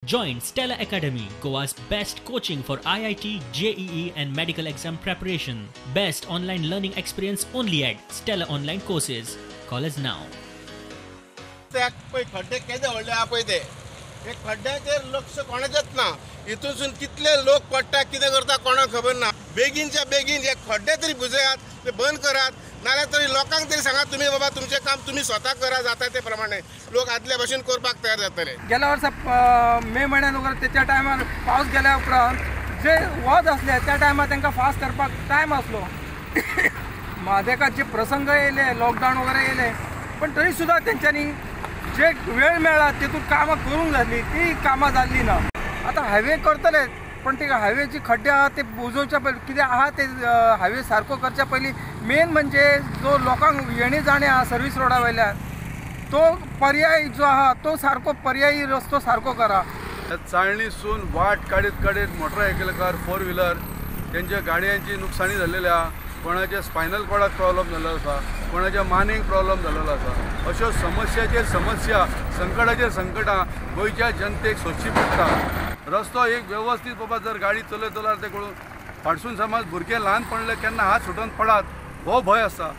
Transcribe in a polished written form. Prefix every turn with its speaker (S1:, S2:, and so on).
S1: Join Stella Academy, Goa's best coaching for IIT, JEE and medical exam preparation. Best online learning experience only at Stella Online Courses. Call us now.
S2: खड्डे केदे व्हडले आहा पळय ते खड्ड्याचेर लक्ष कोणाचेच ना. हितून कितले लोक पडटा कितें करता कोणाक खबर ना. बेगीनच्या बेगीन हे खड्डे तरी बुजयात, ते बंद करात, नाल्यार तरी लोकांक तरी सांगात तुम्ही बाबा तुमचें काम तुम्ही स्वता करा. जाता ते प्रमाणे लोक आदल्या भशेन करपाक तयार जातले.
S3: गेल्या वर्सा मे म्हयन्यान वगैरे त्याच्या टायमार पावस गेल्या उपरांत जे वत असले त्या टायमार तांकां फास्ट करपाक टायम आसलो. म्हादेकात जे प्रसंग येयले, लॉकडावन वगैरे येयले, पण तरी सुद्दां तेंच्यांनी जे वेळ मेळ्ळा तेतून कामां करूंक जाली, ती कामां जाल्ली ना. आतां हायवे करतले, पण ते हायवेची खड्डे आहा ते बुजोवच्या पयलीं कितें आहा ते हायवे सारको करच्या पयलीं मेन म्हणजे जो लोकांक येणे जाणे आहा सर्वीस रोडा वयल्यान तो पर्याय जो आहा तो सारको पर्यायी रस्तो सारको करा.
S4: चाळणीसून वाट काडीत काडीत मोटरसायकलकार, फोर व्हिलर त्यांच्या गाडयांची नुकसानी झालेली आहा. कोणाच्या स्पायनल कॉर्डाक प्रॉब्लेम जाल्लो आसा, कोणाच्या मानेक प्रॉब्लेम जाल्लो आसा. अश्यो समस्याचेर समस्या, संकटाचेर संकटां गोंयच्या जनतेक सोंसची पडटा. रस्तो एक व्यवस्थीत बाबा जर गाडी चलयत जाल्यार ते कळून फाटसून समज भुरगे ल्हान पडले केन्ना हात सुटून पडात हो भंय आसा.